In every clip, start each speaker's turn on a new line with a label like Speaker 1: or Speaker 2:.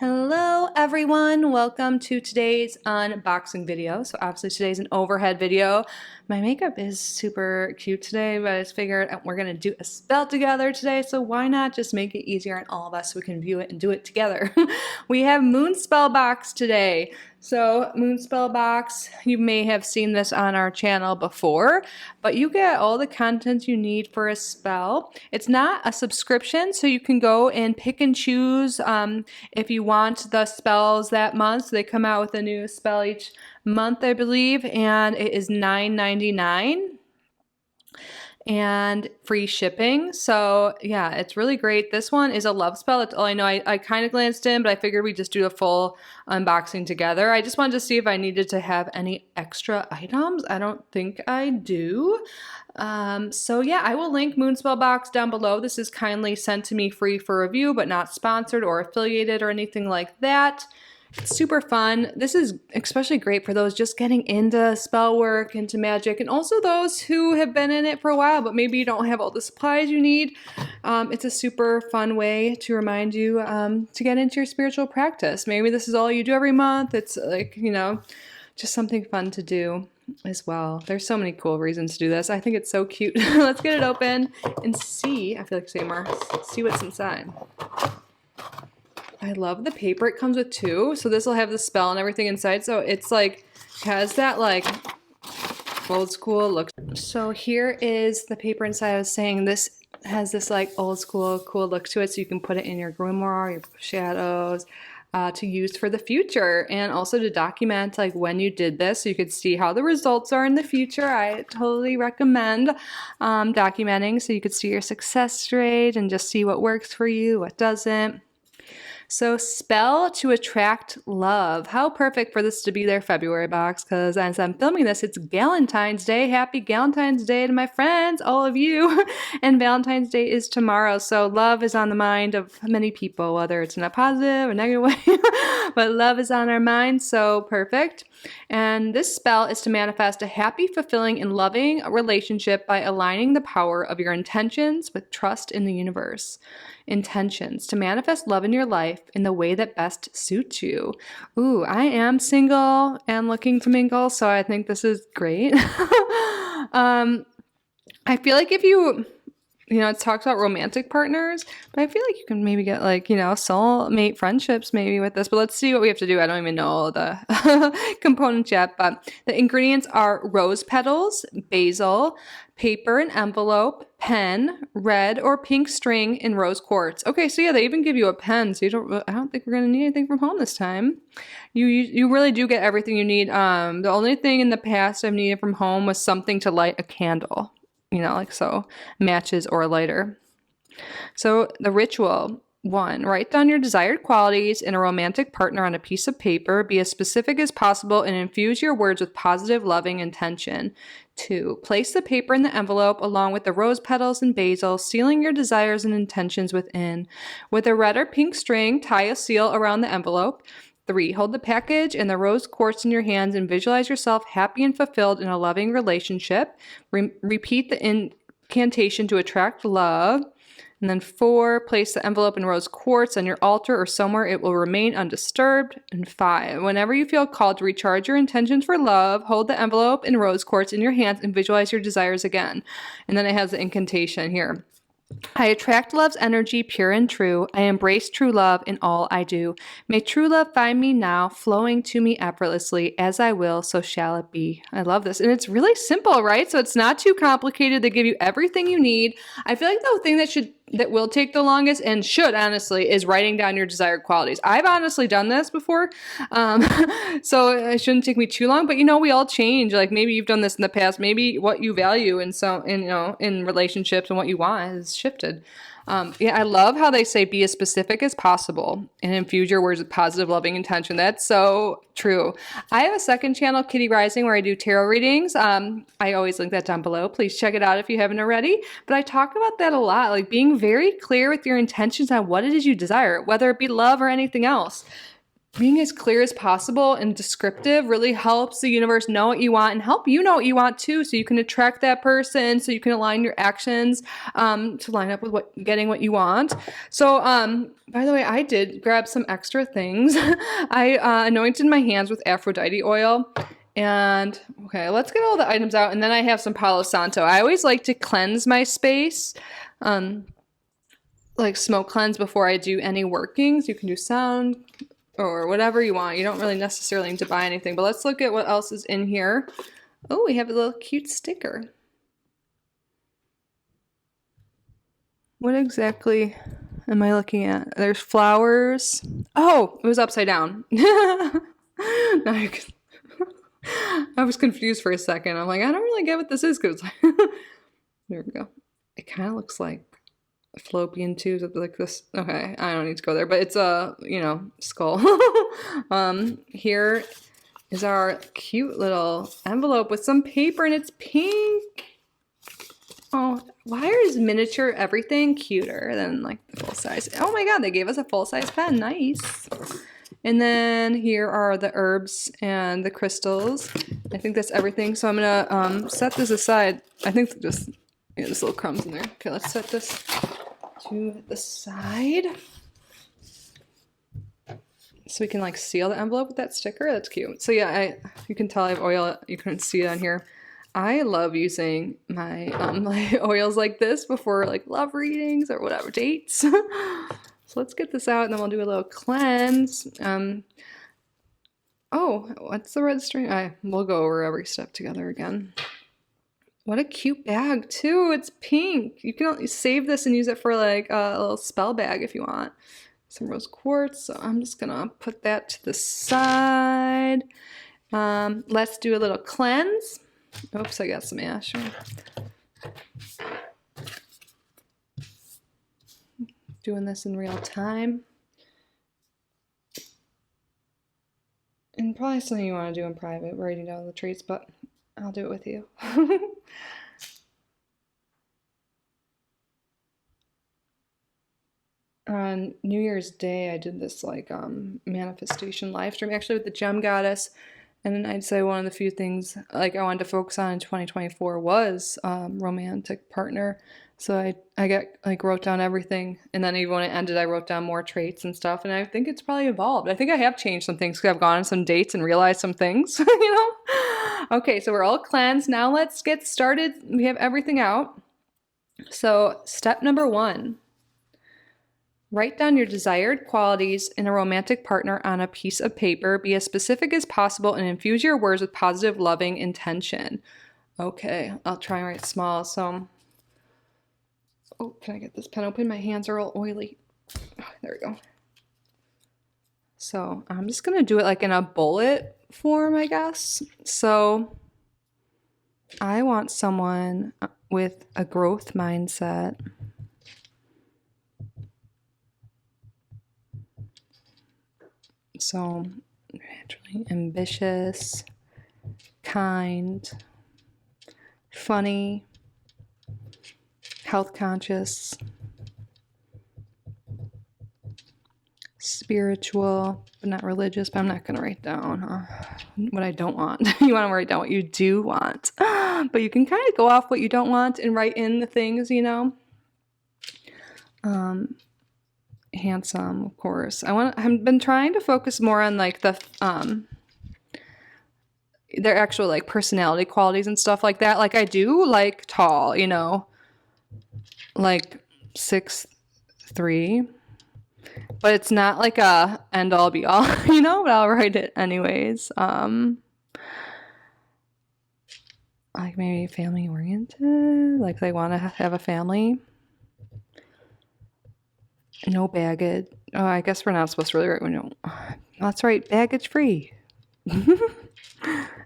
Speaker 1: Hello everyone, welcome to today's unboxing video. So obviously today's an overhead video. My makeup is super cute today, but I just figured we're gonna do a spell together today, so why not just make it easier on all of us so we can view it and do it together. We have Moon Spell Box today. So Moon Spell Box, you may have seen this on our channel before, but you get all the content you need for a spell. It's not a subscription, so you can go and pick and choose if you want the spells that month. So they come out with a new spell each month, I believe, and it is $9.99 and free shipping. So yeah, it's really great. This one is a love spell. That's all I know. I kind of glanced in, but I figured we'd just do a full unboxing together. I just wanted to see if I needed to have any extra items. I don't think I do. So yeah, I will link Moonspell Box down below. This is kindly sent to me free for review, but not sponsored or affiliated or anything like that. It's super fun. This is especially great for those just getting into spell work, into magic, and also those who have been in it for a while, but maybe you don't have all the supplies you need. It's a super fun way to remind you to get into your spiritual practice. Maybe this is all you do every month. It's like, you know, just something fun to do as well. There's so many cool reasons to do this. I think it's so cute. Let's get it open and see. I feel like saying more. See what's inside. I love the paper. It comes with two, so this will have the spell and everything inside. So it's like has that like old school look. So here is the paper inside. I was saying this has this like old school cool look to it, so you can put it in your grimoire, your shadows, to use for the future, and also to document like when you did this so you could see how the results are in the future. I totally recommend documenting so you could see your success rate and just see what works for you, what doesn't. So spell to attract love. How perfect for this to be their February box, because as I'm filming this, it's Valentine's Day. Happy Valentine's Day to my friends, all of you. And Valentine's Day is tomorrow. So love is on the mind of many people, whether it's in a positive or negative way, but love is on our mind. So perfect. And this spell is to manifest a happy, fulfilling, and loving relationship by aligning the power of your intentions with trust in the universe. Intentions to manifest love in your life in the way that best suits you. Ooh, I am single and looking to mingle, so I think this is great. I feel like if you know, it talks about romantic partners, but I feel like you can maybe get like, you know, soulmate friendships maybe with this, but let's see what we have to do. I don't even know all the components yet, but the ingredients are rose petals, basil, paper and envelope, pen, red or pink string, and rose quartz. Okay, so yeah, they even give you a pen, so I don't think we're gonna need anything from home this time. You really do get everything you need. The only thing in the past I've needed from home was something to light a candle. You know, like so, matches or a lighter. So the ritual. 1. Write down your desired qualities in a romantic partner on a piece of paper. Be as specific as possible and infuse your words with positive, loving intention. 2. Place the paper in the envelope along with the rose petals and basil, sealing your desires and intentions within. With a red or pink string, tie a seal around the envelope. 3. Hold the package and the rose quartz in your hands and visualize yourself happy and fulfilled in a loving relationship. Repeat the incantation to attract love. And then 4, place the envelope and rose quartz on your altar or somewhere it will remain undisturbed. And 5, whenever you feel called to recharge your intentions for love, hold the envelope and rose quartz in your hands and visualize your desires again. And then it has the incantation here. I attract love's energy, pure and true. I embrace true love in all I do. May true love find me now, flowing to me effortlessly. As I will, so shall it be. I love this. And it's really simple, right? So it's not too complicated. They give you everything you need. I feel like the thing that will take the longest and should honestly is writing down your desired qualities. I've honestly done this before, so it shouldn't take me too long, but you know, we all change. Like maybe you've done this in the past, maybe what you value in relationships and what you want has shifted. Yeah, I love how they say be as specific as possible and infuse your words with positive, loving intention. That's so true. I have a second channel, Kitty Rising, where I do tarot readings. I always link that down below. Please check it out if you haven't already. But I talk about that a lot, like being very clear with your intentions on what it is you desire, whether it be love or anything else. being as clear as possible and descriptive really helps the universe know what you want and help you know what you want too, so you can attract that person, so you can align your actions to line up with getting what you want. So by the way, I did grab some extra things. I anointed my hands with Aphrodite oil. And okay, let's get all the items out, and then I have some Palo Santo. I always like to cleanse my space, like smoke cleanse before I do any workings. You can do sound or whatever you want. You don't really necessarily need to buy anything, but let's look at what else is in here. Oh, we have a little cute sticker. What exactly am I looking at? There's flowers. Oh, it was upside down. Now you can... I was confused for a second. I'm like, I don't really get what this is, because there we go. It kind of looks like fallopian tubes, like this. Okay, I don't need to go there, but it's a, skull. Here is our cute little envelope with some paper, and it's pink. Oh, why is miniature everything cuter than like the full size? Oh my god, they gave us a full size pen. Nice. And then here are the herbs and the crystals. I think that's everything. So I'm gonna set this aside. I think just there's little crumbs in there. Okay, let's set this to the side so we can like seal the envelope with that sticker. That's cute. So yeah, you can tell I have oil. You couldn't see it on here. I love using my my oils like this before like love readings or whatever, dates. So let's get this out, and then we'll do a little cleanse. Oh, what's the red string? We'll go over every step together again. What a cute bag too. It's pink. You can save this and use it for like a little spell bag if you want. Some rose quartz. So I'm just gonna put that to the side. Let's do a little cleanse. Oops, I got some ash. Doing this in real time. And probably something you want to do in private, writing down the traits, but I'll do it with you. On New Year's Day, I did this like manifestation live stream, actually with the Gem Goddess. And then I'd say one of the few things like I wanted to focus on in 2024 was romantic partner. So I got like wrote down everything, and then even when it ended, I wrote down more traits and stuff. And I think it's probably evolved. I think I have changed some things because I've gone on some dates and realized some things, Okay, so we're all cleansed. Now let's get started. We have everything out. So step number 1. Write down your desired qualities in a romantic partner on a piece of paper. Be as specific as possible and infuse your words with positive, loving intention. Okay, I'll try and write small. So, oh, can I get this pen open? My hands are all oily. Oh, there we go. So I'm just going to do it like in a bullet form, I guess. So I want someone with a growth mindset. So, naturally ambitious, kind, funny, health conscious, spiritual, but not religious. But I'm not going to write down what I don't want. You want to write down what you do want. But you can kind of go off what you don't want and write in the things, Handsome, of course. I've been trying to focus more on like the their actual like personality qualities and stuff like that. Like I do like tall, like 6'3", but it's not like a end all be all, but I'll write it anyways. Like maybe family oriented, like they want to have a family. No baggage. Oh, I guess we're not supposed to really write. No, that's right. Baggage free. I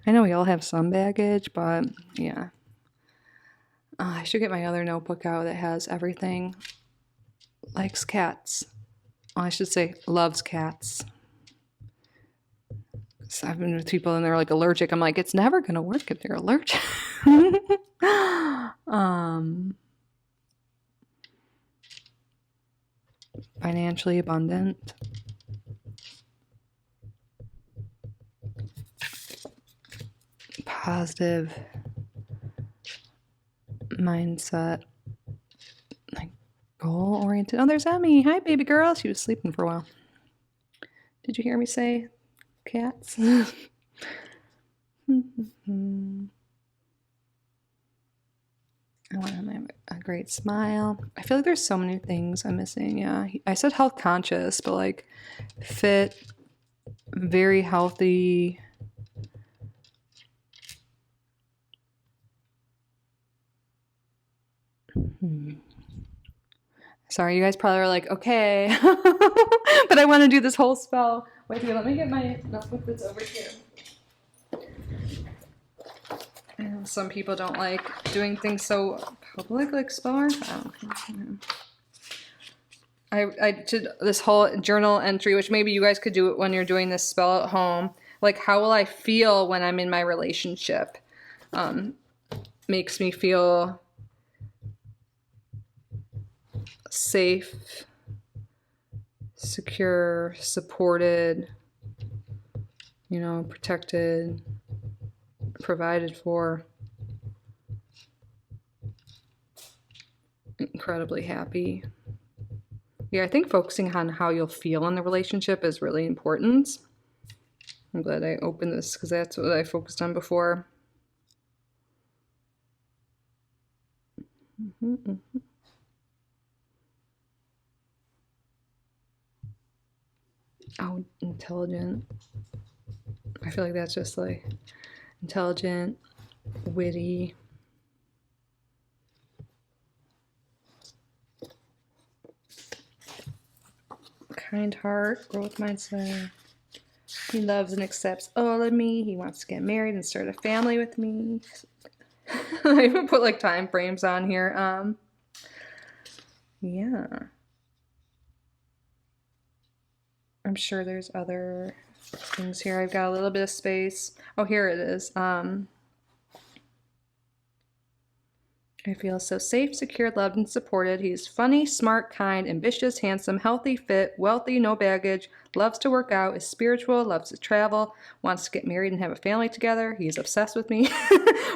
Speaker 1: know we all have some baggage, but yeah. I should get my other notebook out that has everything. Likes cats. Well, I should say loves cats. So I've been with people and they're like allergic. I'm like, it's never gonna work if they're allergic. Financially abundant. positive mindset, like goal oriented. Oh, there's Emmy. Hi, baby girl. She was sleeping for a while. Did you hear me say cats? I want him to have a great smile. I feel like there's so many things I'm missing. Yeah, I said health conscious, but like fit, very healthy. Sorry, you guys probably are like, okay, but I want to do this whole spell. Wait here, let me get my notebook that's over here. I know some people don't like doing things so public, like spell art. I did this whole journal entry, which maybe you guys could do it when you're doing this spell at home. Like, how will I feel when I'm in my relationship? Makes me feel safe, secure, supported, you know, protected, provided for, incredibly happy. Yeah, I think focusing on how you'll feel in the relationship is really important. I'm glad I opened this because that's what I focused on before. Oh, intelligent. I feel like that's just like intelligent, witty. Kind heart, growth mindset. He loves and accepts all of me. He wants to get married and start a family with me. I even put like time frames on here. Yeah. I'm sure there's other things here. I've got a little bit of space. Oh, here it is. I feel so safe, secure, loved, and supported. He's funny, smart, kind, ambitious, handsome, healthy, fit, wealthy, no baggage, loves to work out, is spiritual, loves to travel, wants to get married and have a family together. He's obsessed with me.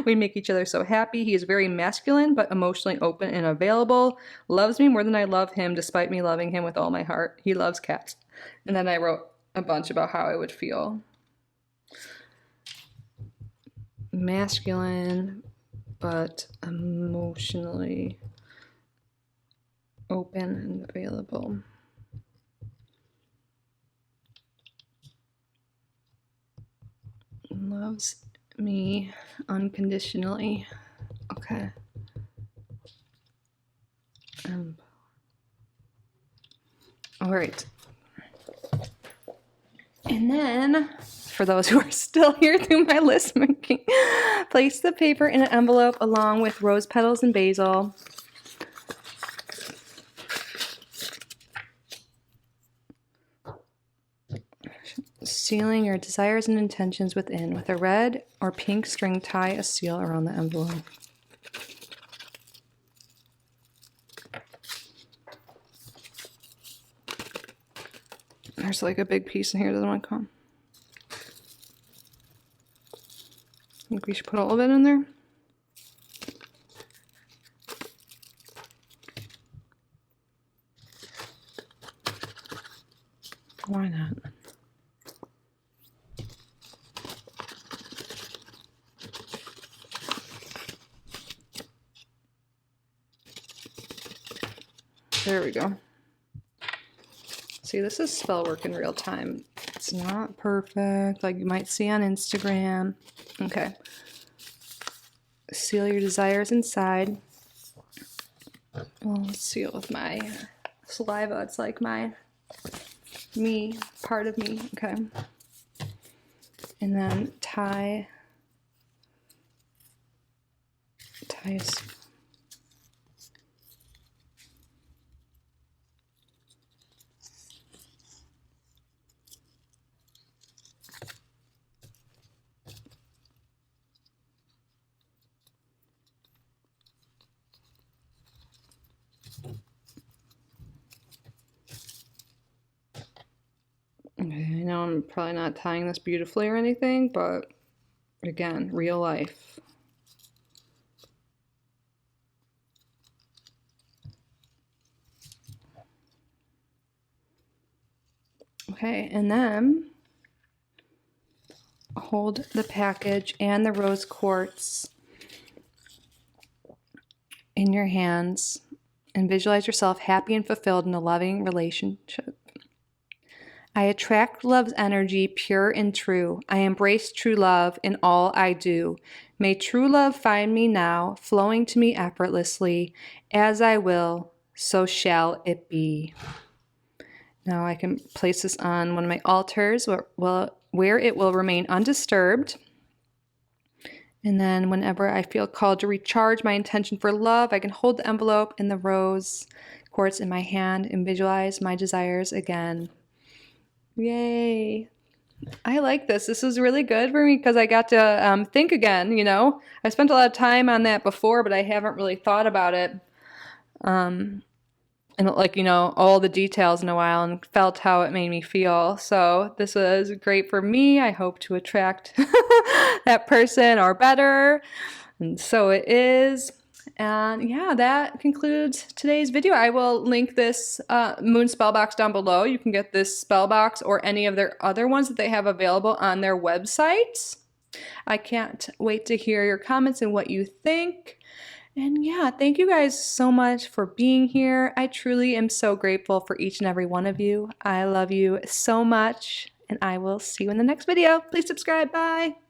Speaker 1: We make each other so happy. He is very masculine, but emotionally open and available. Loves me more than I love him, despite me loving him with all my heart. He loves cats. And then I wrote a bunch about how I would feel. Masculine, but emotionally open and available. Loves me unconditionally. Okay. All right. And then, for those who are still here through my list making, place the paper in an envelope along with rose petals and basil. Sealing your desires and intentions within. With a red or pink string, tie a seal around the envelope. There's like a big piece in here that doesn't want to come. I think we should put all of it in there. Why not? There we go. See, this is spell work in real time. It's not perfect, like you might see on Instagram. Okay. Seal your desires inside. Well, let's seal with my saliva. It's like my me, part of me. Okay. And then tie a Okay, I know I'm probably not tying this beautifully or anything, but Again, real life. Okay, and then hold the package and the rose quartz in your hands and visualize yourself happy and fulfilled in a loving relationship. I attract love's energy, pure and true. I embrace true love in all I do. May true love find me now, flowing to me effortlessly. As I will, so shall it be. Now I can place this on one of my altars where it will remain undisturbed. And then whenever I feel called to recharge my intention for love, I can hold the envelope and the rose quartz in my hand and visualize my desires again. Yay. I like this. This is really good for me because I got to think again, you know. I spent a lot of time on that before, but I haven't really thought about it. And like, you know, all the details in a while and felt how it made me feel. So this was great for me. I hope to attract that person or better. And so it is. And yeah, that concludes today's video. I will link this moon spell box down below. You can get this spell box or any of their other ones that they have available on their website. I can't wait to hear your comments and what you think. And yeah, thank you guys so much for being here. I truly am so grateful for each and every one of you. I love you so much, and I will see you in the next video. Please subscribe. Bye.